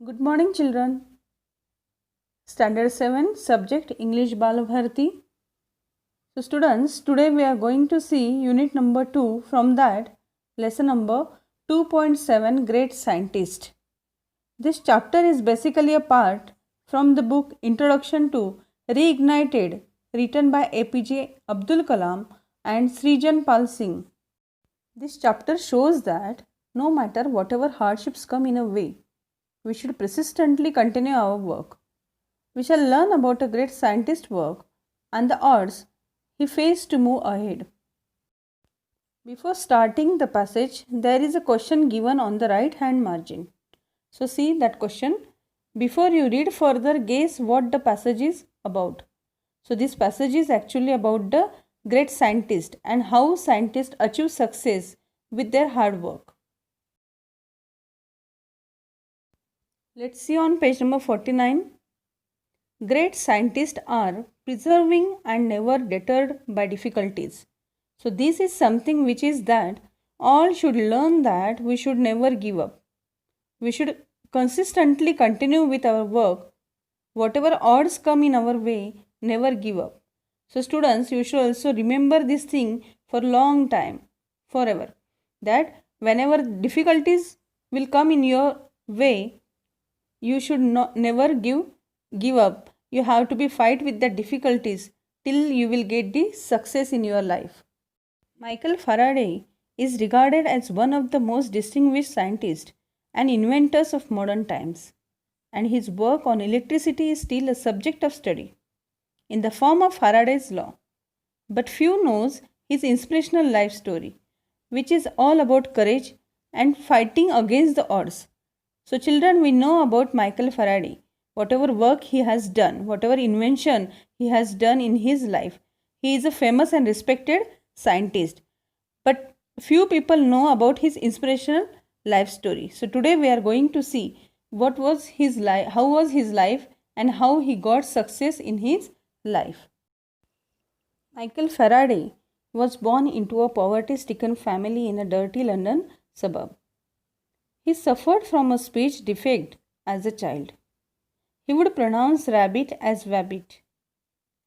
Good morning, children. Standard 7, subject English Balabharati. So, students, today we are going to see unit number 2 from that lesson number 2.7 Great Scientist. This chapter is basically a part from the book Introduction to Reignited, written by APJ Abdul Kalam and Srijan Pal Singh. This chapter shows that no matter whatever hardships come in a way, we should persistently continue our work. We shall learn about a great scientist's work and the odds he faced to move ahead. Before starting the passage, there is a question given on the right hand margin. So, see that question. Before you read further, guess what the passage is about. So, this passage is actually about the great scientist and how scientists achieve success with their hard work. Let's see on page number 49. Great scientists are persevering and never deterred by difficulties. So this is something which is that all should learn, that we should never give up. We should consistently continue with our work. Whatever odds come in our way, never give up. So students, you should also remember this thing for long time, forever. That whenever difficulties will come in your way, you should never give up. You have to be fight with the difficulties till you will get the success in your life. Michael Faraday is regarded as one of the most distinguished scientists and inventors of modern times, and his work on electricity is still a subject of study in the form of Faraday's law. But few knows his inspirational life story, which is all about courage and fighting against the odds. So children, we know about Michael Faraday, whatever work he has done, whatever invention he has done in his life. He is a famous and respected scientist. But few people know about his inspirational life story. So today we are going to see what was his life, how was his life, and how he got success in his life. Michael Faraday was born into a poverty-stricken family in a dirty London suburb. He suffered from a speech defect as a child. He would pronounce rabbit as wabbit.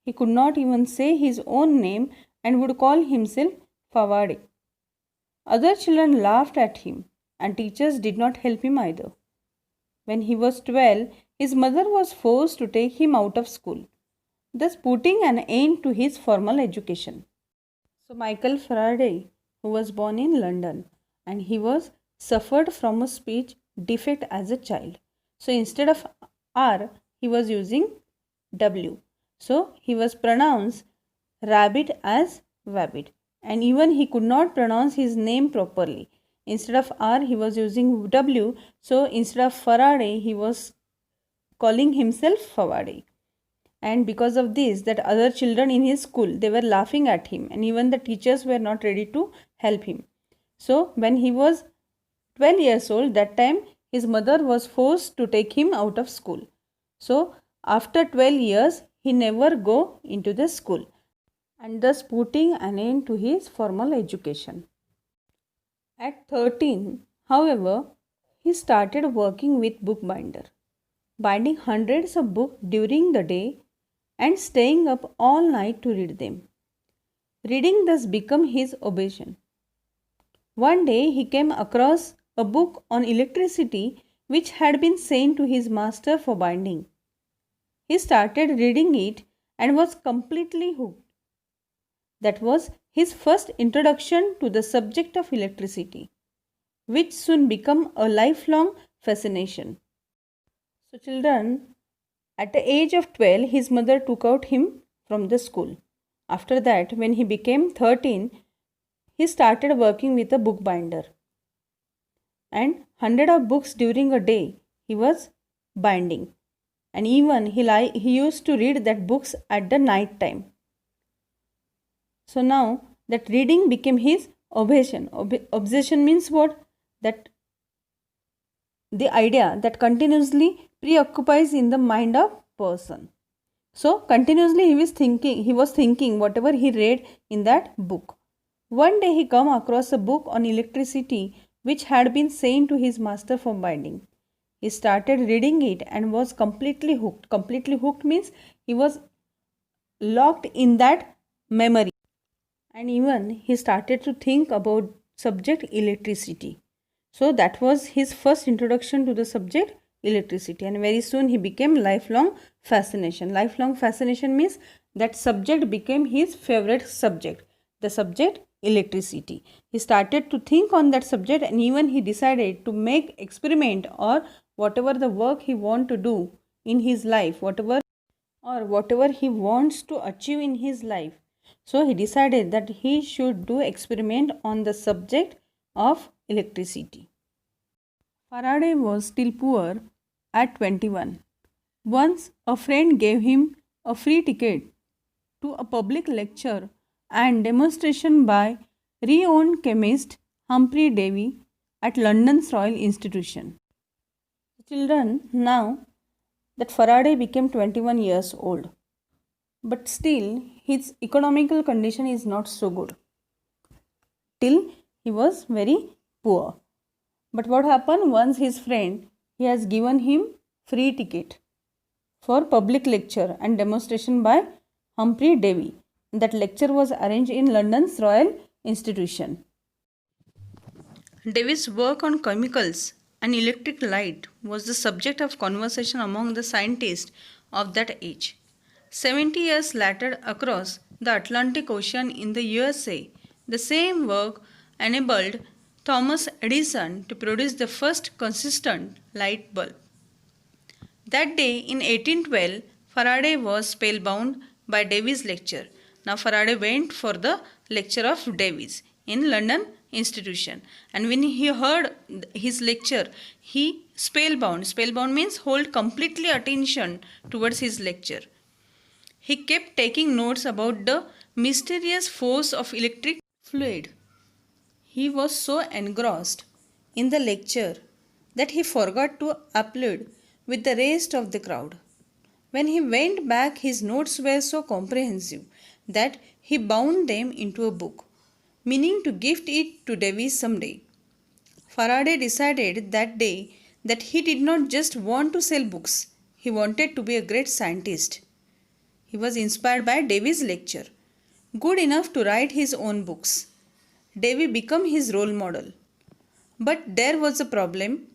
He could not even say his own name and would call himself Fawade. Other children laughed at him, and teachers did not help him either. When he was 12, his mother was forced to take him out of school, thus putting an end to his formal education. So Michael Faraday, who was born in London, and he was suffered from a speech defect as a child. So instead of R, he was using W. So he was pronounced rabbit as wabbit, and even he could not pronounce his name properly. Instead of R, he was using W. So instead of Faraday, he was calling himself Fawade. And because of this, that other children in his school, they were laughing at him, and even the teachers were not ready to help him. So when he was 12 years old, that time his mother was forced to take him out of school. So after 12 years, he never go into the school, and thus putting an end to his formal education. At 13, however, he started working with bookbinder, binding hundreds of books during the day and staying up all night to read them. Reading thus became his obsession. One day he came across a book on electricity which had been sent to his master for binding. He started reading it and was completely hooked. That was his first introduction to the subject of electricity, which soon became a lifelong fascination. So children, at the age of 12, his mother took out him from the school. After that, when he became 13, he started working with a bookbinder, and hundred of books during a day he was binding, and even he used to read that books at the night time. So now that reading became his obsession. Obsession means what? That the idea that continuously preoccupies in the mind of person. So continuously he was thinking whatever he read in that book. One day he come across a book on electricity which had been sent to his master for binding. He started reading it and was completely hooked. Completely hooked means he was locked in that memory. And even he started to think about subject electricity. So that was his first introduction to the subject electricity, and very soon he became lifelong fascination. Lifelong fascination means that subject became his favorite subject, the subject electricity. He started to think on that subject, and even he decided to make experiment or whatever the work he want to do in his life, whatever he wants to achieve in his life. So he decided that he should do experiment on the subject of electricity. Faraday was still poor at 21. Once a friend gave him a free ticket to a public lecture and demonstration by renowned chemist Humphrey Davy at London's Royal Institution. Children, now that Faraday became 21 years old, but still his economical condition is not so good. Till he was very poor. But what happened once his friend, he has given him free ticket for public lecture and demonstration by Humphrey Davy. That lecture was arranged in London's Royal Institution. Davy's work on chemicals and electric light was the subject of conversation among the scientists of that age. 70 years later, across the Atlantic Ocean in the USA, the same work enabled Thomas Edison to produce the first consistent light bulb. That day in 1812, Faraday was spellbound by Davy's lecture. Now Faraday went for the lecture of Davy's in London Institution, and when he heard his lecture, he spellbound. Spellbound means hold completely attention towards his lecture. He kept taking notes about the mysterious force of electric fluid. He was so engrossed in the lecture that he forgot to applaud with the rest of the crowd. When he went back, his notes were so comprehensive that he bound them into a book, meaning to gift it to Davy someday. Faraday decided that day that he did not just want to sell books, he wanted to be a great scientist. He was inspired by Davy's lecture, good enough to write his own books. Davy became his role model. But there was a problem.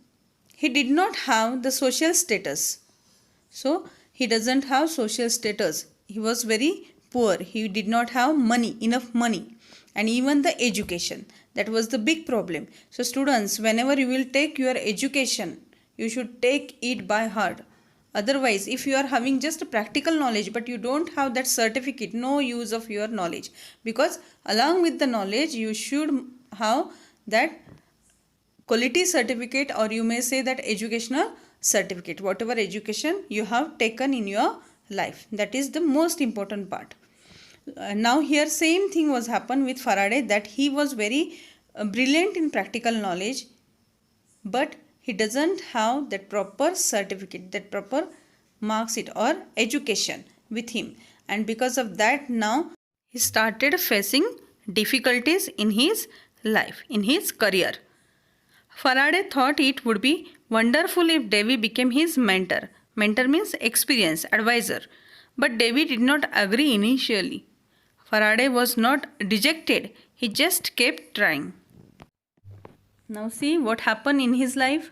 He did not have the social status. So, he doesn't have social status. He was very poor. He did not have enough money, and even the education. That was the big problem. So, students, whenever you will take your education, you should take it by heart. Otherwise, if you are having just practical knowledge but you don't have that certificate, no use of your knowledge, because along with the knowledge you should have that quality certificate, or you may say that educational certificate, whatever education you have taken in your life. That is the most important part. Now here same thing was happened with Faraday, that he was very brilliant in practical knowledge, but he doesn't have that proper certificate, that proper marks sheet or education with him, and because of that now he started facing difficulties in his life, in his career. Faraday thought it would be wonderful if Davy became his mentor. Mentor means experience, advisor. But Davy did not agree initially. Faraday was not dejected, he just kept trying. Now see what happened in his life.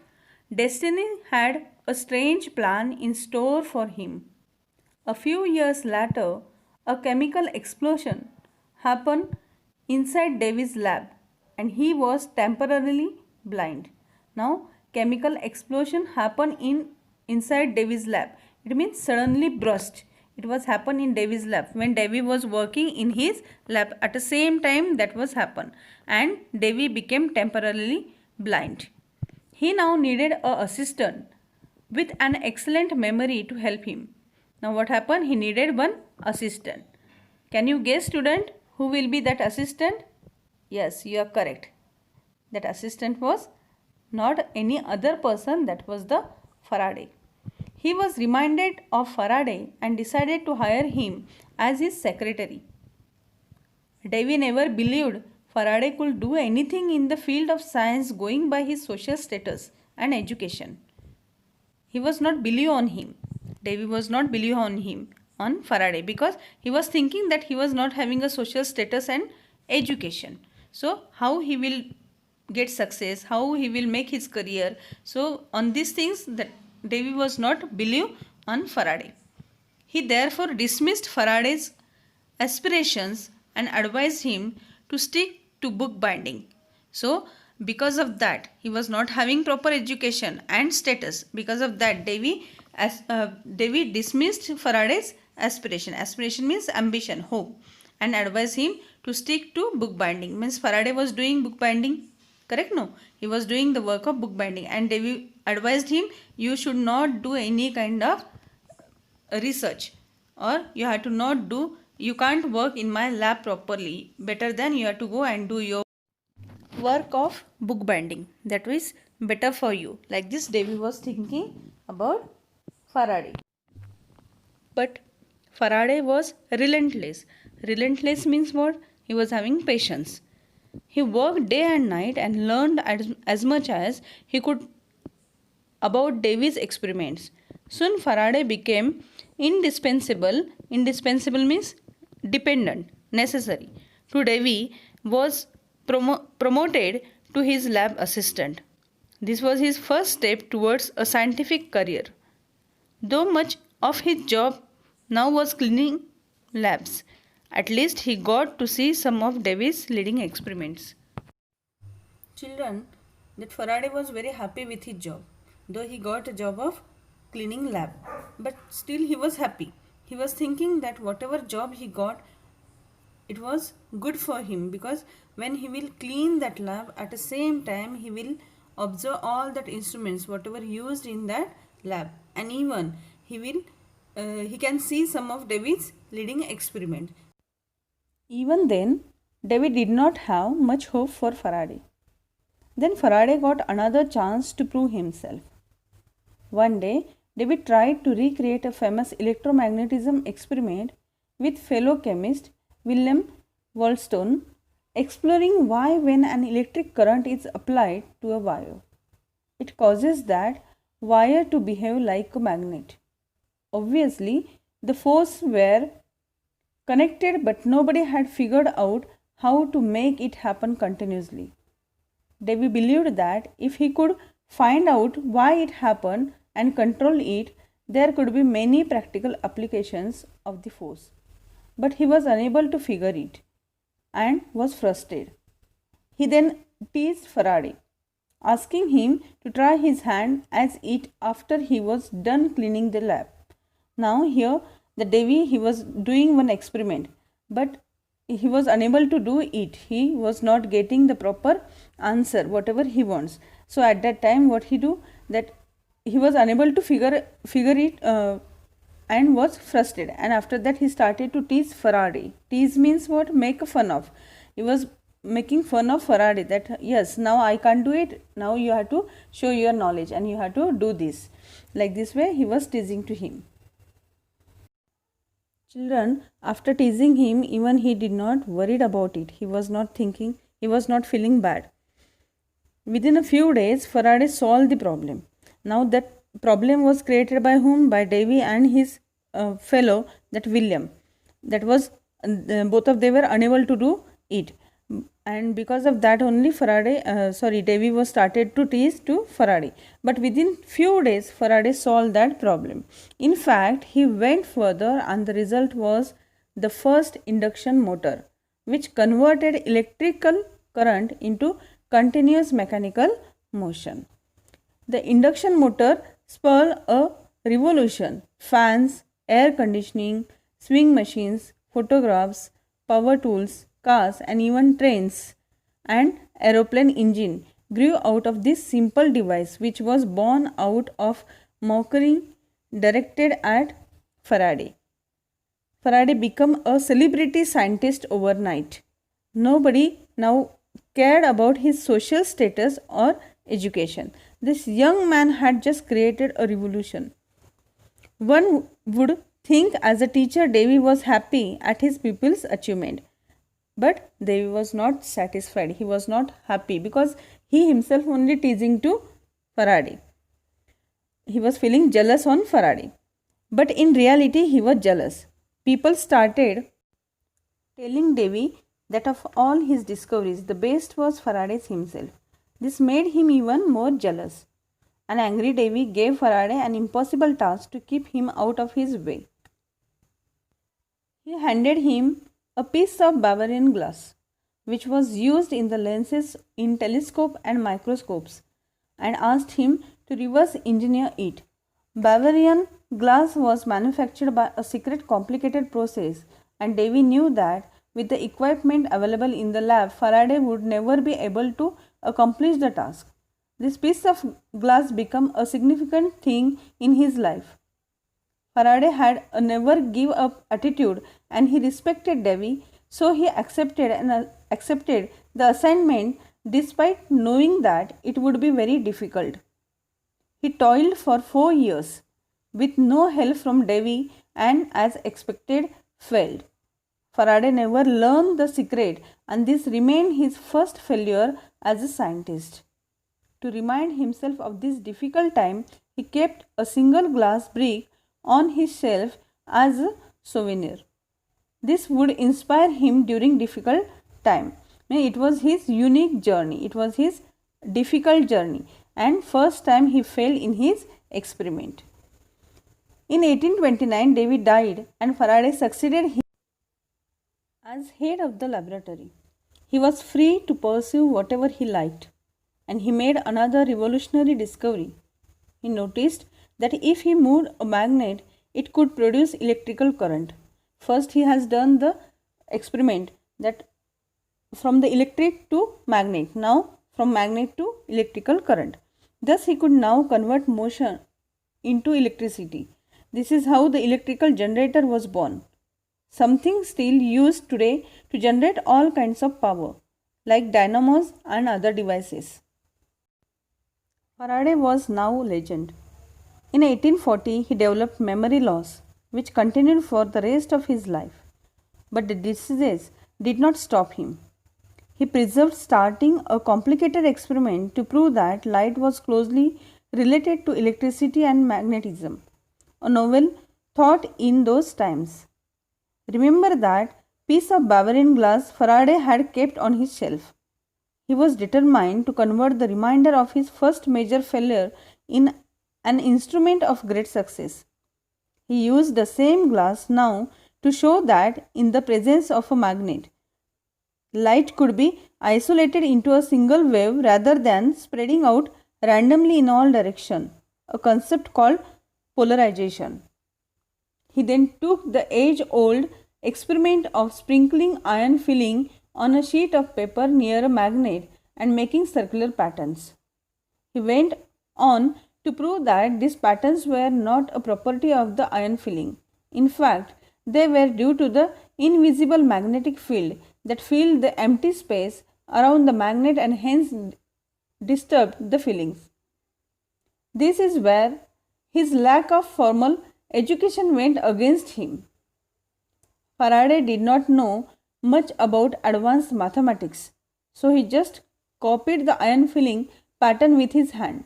Destiny had a strange plan in store for him. A few years later, a chemical explosion happened inside Davy's lab, and he was temporarily blind. Now, chemical explosion happened inside Davy's lab. It means suddenly burst. It was happened in Davy's lab when Davy was working in his lab. At the same time that was happened, and Davy became temporarily blind. He now needed a assistant with an excellent memory to help him. Now what happened? He needed one assistant. Can you guess, student, who will be that assistant? Yes, you are correct. That assistant was not any other person, that was the Faraday. He was reminded of Faraday and decided to hire him as his secretary. Davy never believed Faraday could do anything in the field of science going by his social status and education. he was not believe on him. Davy was not believe on him, on Faraday, because he was thinking that he was not having a social status and education. So how he will get success, how he will make his career. So on these things that Davy was not believe on Faraday. He therefore dismissed Faraday's aspirations and advised him to stick to bookbinding. So, because of that, he was not having proper education and status. Because of that, Davy dismissed Faraday's aspiration. Aspiration means ambition, hope, and advised him to stick to bookbinding. Means Faraday was doing bookbinding, correct? No, he was doing the work of bookbinding, and Davy advised him, you should not do any kind of research, or you have to not do, you can't work in my lab properly, better than you have to go and do your work of bookbinding, that is better for you. Like this Davy was thinking about Faraday. But Faraday was relentless. Relentless means what? He was having patience. He worked day and night and learned as much as he could about Davy's experiments. Soon Faraday became indispensable. Indispensable means dependent, necessary. To Davy was promoted to his lab assistant. This was his first step towards a scientific career. Though much of his job now was cleaning labs, at least he got to see some of Davy's leading experiments. Children, that Faraday was very happy with his job, though he got a job of cleaning lab, but still he was happy. He was thinking that whatever job he got, it was good for him, because when he will clean that lab, at the same time he will observe all that instruments whatever used in that lab, and even he can see some of David's leading experiment. Even then, David did not have much hope for Faraday. Then Faraday got another chance to prove himself. One day, David tried to recreate a famous electromagnetism experiment with fellow chemist William Wollaston, exploring why when an electric current is applied to a wire, it causes that wire to behave like a magnet. Obviously, the forces were connected, but nobody had figured out how to make it happen continuously. Davy believed that if he could find out why it happened and control it, there could be many practical applications of the force. But he was unable to figure it and was frustrated. He then teased Faraday, asking him to try his hand as it after he was done cleaning the lab. Now here the Davy, he was doing one experiment, but he was unable to do it. He was not getting the proper answer whatever he wants. So at that time what he do, that he was unable to figure it and was frustrated, and after that he started to tease Faraday. Tease means what? Make fun of. He was making fun of Faraday, that yes, now I can't do it, now you have to show your knowledge and you have to do this. Like this way he was teasing to him. Children, after teasing him, even he did not worried about it. He was not thinking, he was not feeling bad. Within a few days, Faraday solved the problem. Now that problem was created by whom? By Davy and his fellow, that William. That was, both of them were unable to do it. And because of that only Davy was started to tease to Faraday. But within few days, Faraday solved that problem. In fact, he went further, and the result was the first induction motor, which converted electrical current into continuous mechanical motion. The induction motor spurred a revolution. Fans, air conditioning, swing machines, photographs, power tools, cars, and even trains and aeroplane engine grew out of this simple device, which was born out of mockery directed at Faraday. Faraday became a celebrity scientist overnight. Nobody now cared about his social status or education. This young man had just created a revolution. One would think as a teacher Davy was happy at his pupil's achievement. But Davy was not satisfied. He was not happy because he himself only teasing to Faraday. he was feeling jealous on Faraday. But in reality, he was jealous. People started telling Davy that of all his discoveries, the best was Faraday's himself. This made him even more jealous. An angry Davy gave Faraday an impossible task to keep him out of his way. He handed him a piece of Bavarian glass, which was used in the lenses in telescope and microscopes, and asked him to reverse engineer it. Bavarian glass was manufactured by a secret complicated process, and Davy knew that with the equipment available in the lab, Faraday would never be able to accomplish the task. This piece of glass became a significant thing in his life. Faraday had a never give up attitude and he respected Davy, so he accepted the assignment despite knowing that it would be very difficult. He toiled for 4 years with no help from Davy and as expected failed. Faraday never learned the secret and this remained his first failure as a scientist. To remind himself of this difficult time, he kept a single glass brick on his shelf as a souvenir. This would inspire him during difficult time. It was his unique journey. It was his difficult journey and first time he failed in his experiment. In 1829, Davy died and Faraday succeeded him as head of the laboratory. He was free to pursue whatever he liked and he made another revolutionary discovery. He noticed that if he moved a magnet, it could produce electrical current. First, he has done the experiment that from the electric to magnet, now from magnet to electrical current. Thus, he could now convert motion into electricity. This is how the electrical generator was born. Something still used today to generate all kinds of power, like dynamos and other devices. Faraday was now legend. In 1840, he developed memory loss, which continued for the rest of his life. But the disease did not stop him. He persevered, starting a complicated experiment to prove that light was closely related to electricity and magnetism, a novel thought in those times. Remember that piece of Bavarian glass Faraday had kept on his shelf. He was determined to convert the remainder of his first major failure in an instrument of great success. He used the same glass now to show that in the presence of a magnet, light could be isolated into a single wave rather than spreading out randomly in all directions, a concept called polarization. He then took the age-old experiment of sprinkling iron filling on a sheet of paper near a magnet and making circular patterns. He went on to prove that these patterns were not a property of the iron filling. In fact, they were due to the invisible magnetic field that filled the empty space around the magnet and hence disturbed the fillings. This is where his lack of formal education went against him. Faraday did not know much about advanced mathematics, so he just copied the iron filling pattern with his hand.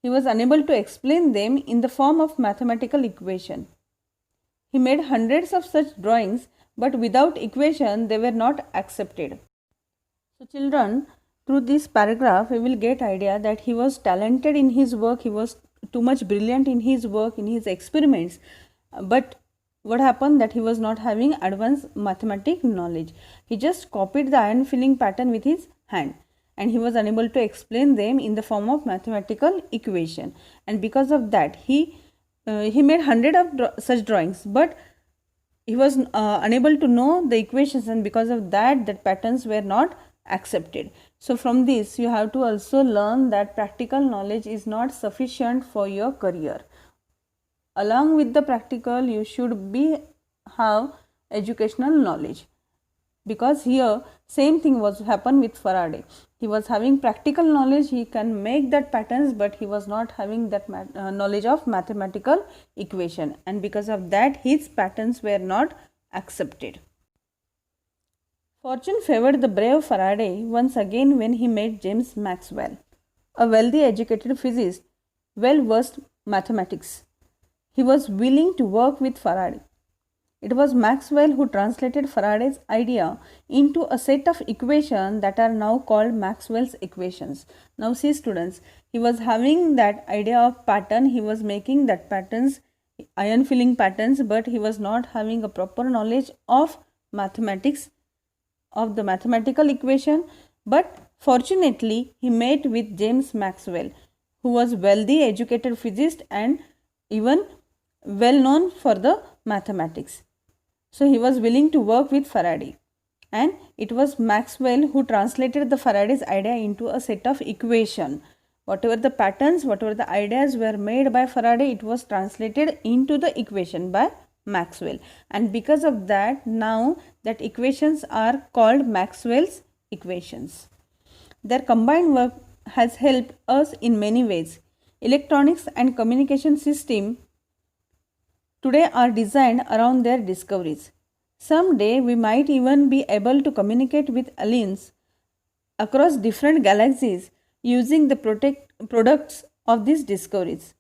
He was unable to explain them in the form of mathematical equation. He made hundreds of such drawings, but without equation they were not accepted. So children, through this paragraph we will get idea that he was talented in his work, he was too much brilliant in his work, in his experiments, but what happened that he was not having advanced mathematical knowledge. He just copied the iron filling pattern with his hand and he was unable to explain them in the form of mathematical equation, and because of that he made hundred of such drawings, but he was unable to know the equations, and because of that patterns were not accepted. So from this you have to also learn that practical knowledge is not sufficient for your career. Along with the practical you should have educational knowledge, because here same thing was happen with Faraday. He was having practical knowledge, he can make that patterns, but he was not having that knowledge of mathematical equation, and because of that his patterns were not accepted. Fortune favored the brave Faraday once again when he met James Maxwell, a wealthy educated physicist well versed mathematics. He was willing to work with Faraday. It was Maxwell who translated Faraday's idea into a set of equations that are now called Maxwell's equations. Now see students, he was having that idea of pattern, he was making that patterns, iron filling patterns, but he was not having a proper knowledge of mathematics, of the mathematical equation. But fortunately, he met with James Maxwell, who was wealthy, educated physicist and even well known for the mathematics. So he was willing to work with Faraday, and it was Maxwell who translated the Faraday's idea into a set of equation. Whatever the patterns, whatever the ideas were made by Faraday, it was translated into the equation by Maxwell, and because of that, now that equations are called Maxwell's equations. Their combined work has helped us in many ways. Electronics and communication system today are designed around their discoveries. Someday we might even be able to communicate with aliens across different galaxies using the products of these discoveries.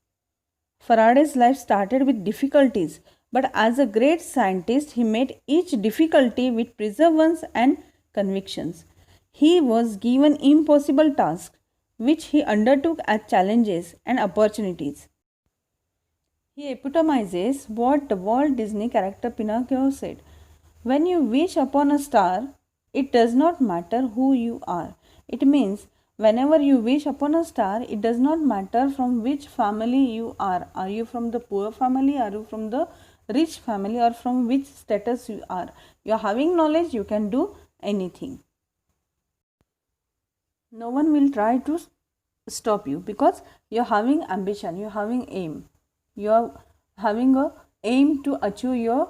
Faraday's life started with difficulties, but as a great scientist, he met each difficulty with perseverance and convictions. He was given impossible tasks, which he undertook as challenges and opportunities. He epitomizes what the Walt Disney character Pinocchio said. When you wish upon a star, it does not matter who you are. It means whenever you wish upon a star, it does not matter from which family you are. Are you from the poor family? Are you from the rich family? Or from which status you are? You are having knowledge, you can do anything. No one will try to stop you because you are having ambition, you are having aim. You are having a aim to achieve your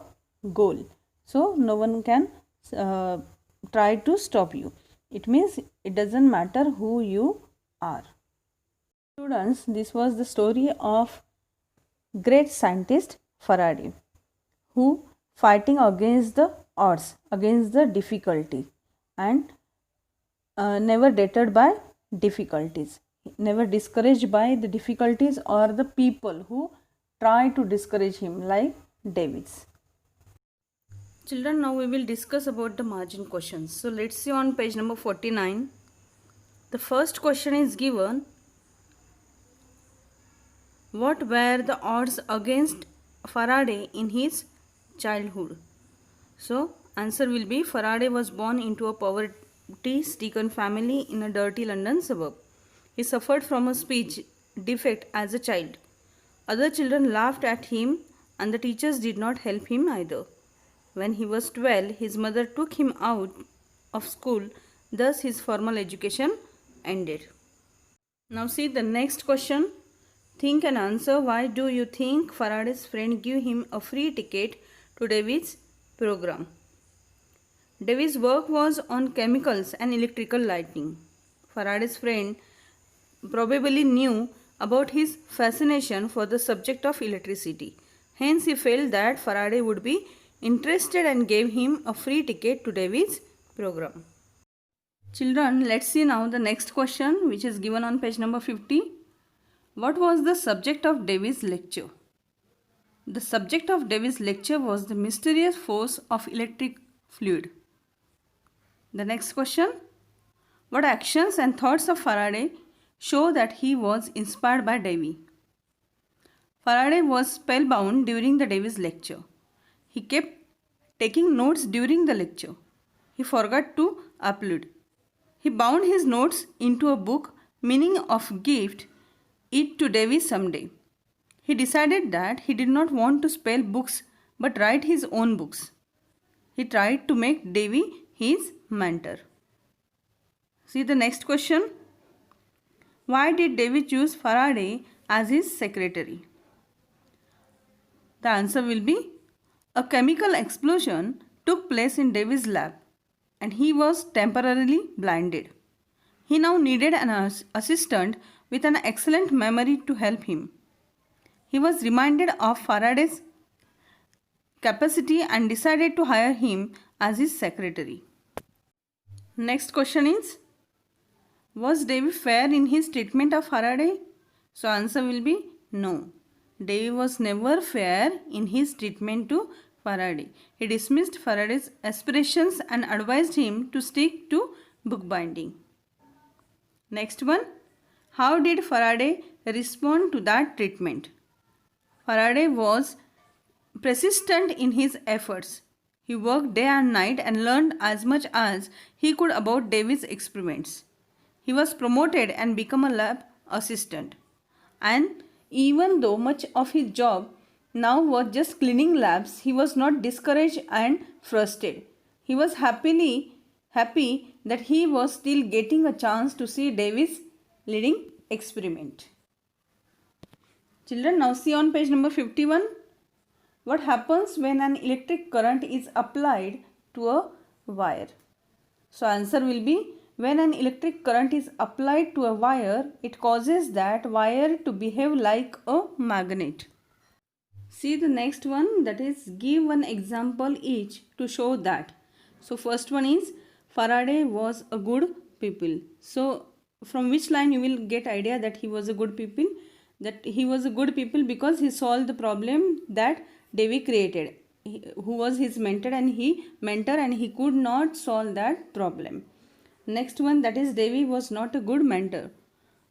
goal. So no one can try to stop you. It means it doesn't matter who you are. Students, this was the story of great scientist Faraday, who fighting against the odds, against the difficulty, and never deterred by difficulties, never discouraged by the difficulties or the people who try to discourage him, like Davids. Children, now we will discuss about the margin questions. So let's see on page number 49. The first question is given. What were the odds against Faraday in his childhood? So answer will be Faraday was born into a poverty-stricken family in a dirty London suburb. He suffered from a speech defect as a child. Other children laughed at him and the teachers did not help him either. When he was 12, his mother took him out of school, thus his formal education ended. Now see the next question. Think and answer. Why do you think Faraday's friend gave him a free ticket to David's program? David's work was on chemicals and electrical lighting. Faraday's friend probably knew about his fascination for the subject of electricity. Hence, he felt that Faraday would be interested and gave him a free ticket to David's program. Children, let's see now the next question, which is given on page number 50. What was the subject of David's lecture? The subject of David's lecture was the mysterious force of electric fluid. The next question. What actions and thoughts of Faraday show that he was inspired by Davy? Faraday was spellbound during the Davy's lecture. He kept taking notes during the lecture. He forgot to upload. He bound his notes into a book, meaning of gift it to Davy someday. He decided that he did not want to spell books but write his own books. He tried to make Davy his mentor. See the next question. Why did Davy choose Faraday as his secretary? The answer will be a chemical explosion took place in Davy's lab and he was temporarily blinded. He now needed an assistant with an excellent memory to help him. He was reminded of Faraday's capacity and decided to hire him as his secretary. Next question is, was Davy fair in his treatment of Faraday? So answer will be no. Davy was never fair in his treatment to Faraday. He dismissed Faraday's aspirations and advised him to stick to bookbinding. Next one, how did Faraday respond to that treatment? Faraday was persistent in his efforts. He worked day and night and learned as much as he could about Davy's experiments. He was promoted and became a lab assistant. And even though much of his job now was just cleaning labs, he was not discouraged and frustrated. He was happy that he was still getting a chance to see Davy's leading experiment. Children, now see on page number 51. What happens when an electric current is applied to a wire? So answer will be, when an electric current is applied to a wire, it causes that wire to behave like a magnet. See the next one, that is give one example each to show that. So first one is Faraday was a good pupil. So from which line you will get idea that he was a good pupil? That he was a good pupil because he solved the problem that Davy created, who was his mentor and he could not solve that problem. Next one, that is Davy was not a good mentor.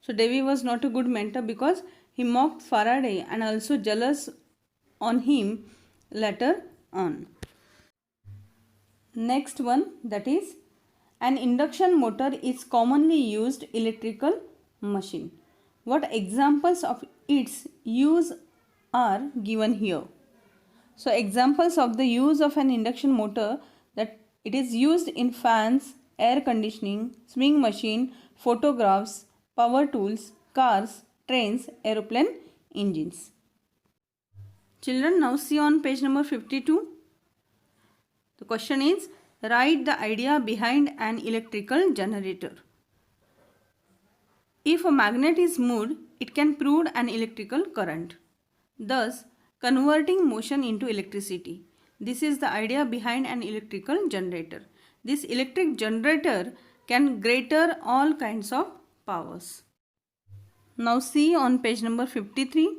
So Davy was not a good mentor because he mocked Faraday and also jealous on him later on. Next one, that is an induction motor is commonly used electrical machine. What examples of its use are given here? So examples of the use of an induction motor, that it is used in fans, air conditioning, sewing machine, photographs, power tools, cars, trains, aeroplane engines. Children, now see on page number 52. The question is, write the idea behind an electrical generator. If a magnet is moved, it can produce an electrical current, thus converting motion into electricity. This is the idea behind an electrical generator. This electric generator can generate all kinds of powers. Now see on page number 53.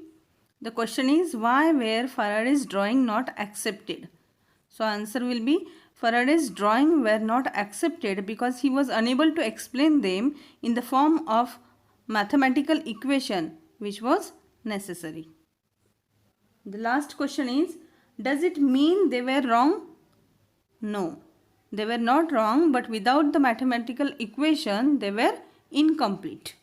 The question is, why were Faraday's drawing not accepted? So answer will be, Faraday's drawing were not accepted because he was unable to explain them in the form of mathematical equation which was necessary. The last question is, does it mean they were wrong? No, they were not wrong, but without the mathematical equation they were incomplete.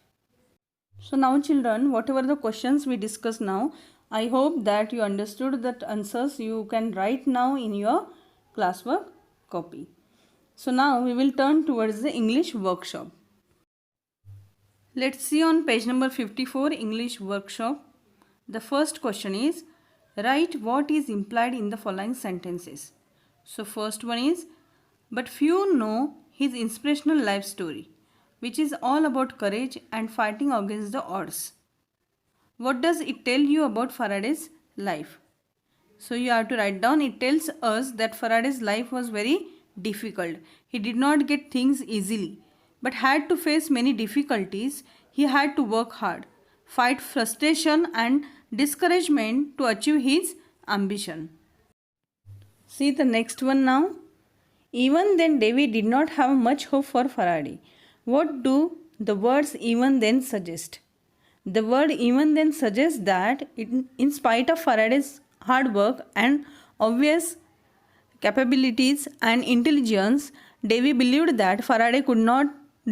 So now children, whatever the questions we discussed now, I hope that you understood that answers you can write now in your classwork copy. So now we will turn towards the English workshop. Let's see on page number 54, English workshop. The first question is, write what is implied in the following sentences. So first one is, but few know his inspirational life story, which is all about courage and fighting against the odds. What does it tell you about Faraday's life? So you have to write down, it tells us that Faraday's life was very difficult. He did not get things easily, but had to face many difficulties. He had to work hard, fight frustration and discouragement to achieve his ambition. See the next one now. Even then, Davy did not have much hope for Faraday. What do the words even then suggest? The word even then suggests that in spite of Faraday's hard work and obvious capabilities and intelligence, Davy believed that Faraday could not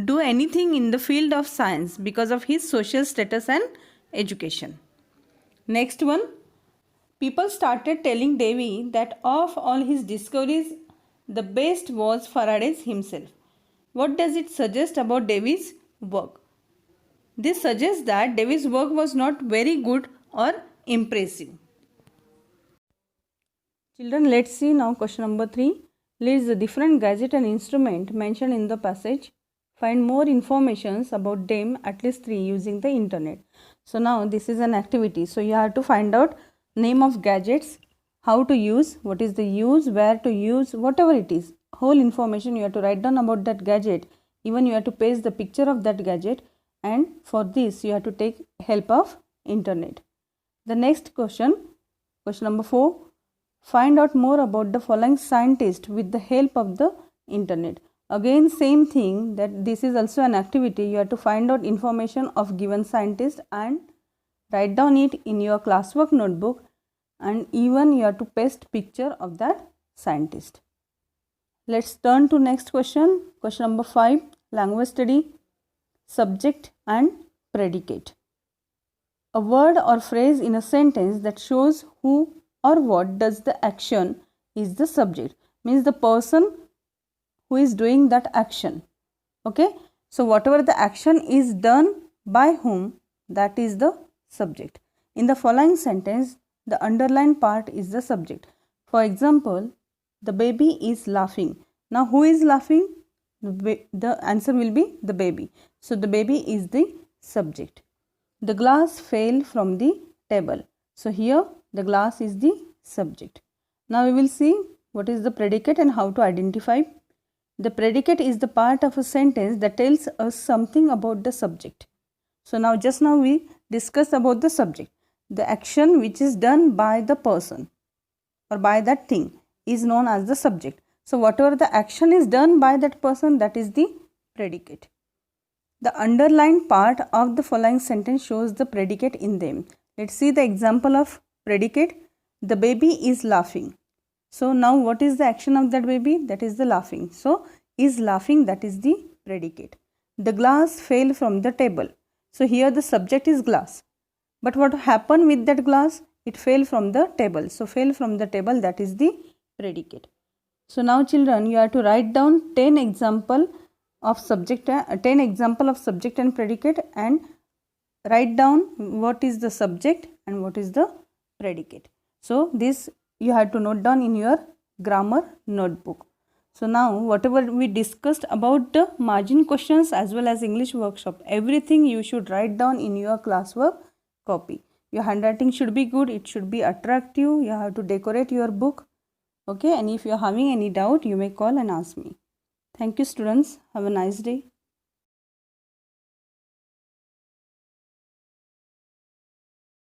do anything in the field of science because of his social status and education. Next one, people started telling Davy that of all his discoveries, the best was Faraday's himself. What does it suggest about Davy's work? This suggests that Davy's work was not very good or impressive. Children, let's see now question number 3. List the different gadget and instrument mentioned in the passage. Find more information about them, at least 3, using the internet. So now this is an activity. So you have to find out name of gadgets, how to use, what is the use, where to use, whatever it is. Whole information you have to write down about that gadget. Even you have to paste the picture of that gadget, and for this you have to take help of internet. The next question number 4. Find out more about the following scientist with the help of the internet. Again, same thing, that this is also an activity. You have to find out information of given scientist and write down it in your classwork notebook, and even you have to paste picture of that scientist. Let's turn to next question. Question number 5. Language study. Subject and predicate. A word or phrase in a sentence that shows who or what does the action is the subject. Means the person who is doing that action. Okay. So whatever the action is done by whom, that is the subject. In the following sentence, the underlined part is the subject. For example, the baby is laughing. Now who is laughing? The answer will be the baby. So the baby is the subject. The glass fell from the table. So here the glass is the subject. Now we will see what is the predicate and how to identify. The predicate is the part of a sentence that tells us something about the subject. So now just now we discussed about the subject. The action which is done by the person or by that thing is known as the subject. So whatever the action is done by that person, that is the predicate. The underlined part of the following sentence shows the predicate in them. Let's see the example of predicate. The baby is laughing. So now what is the action of that baby? That is the laughing. So is laughing, that is the predicate. The glass fell from the table. So here the subject is glass. But what happened with that glass? It fell from the table. So fell from the table, that is the predicate. So now children, you have to write down 10 example of subject and predicate, and write down what is the subject and what is the predicate. So this you have to note down in your grammar notebook. So now whatever we discussed about the margin questions as well as English workshop, everything you should write down in your classwork copy. Your handwriting should be good, it should be attractive, you have to decorate your book. Okay, and if you are having any doubt, you may call and ask me. Thank you students. Have a nice day.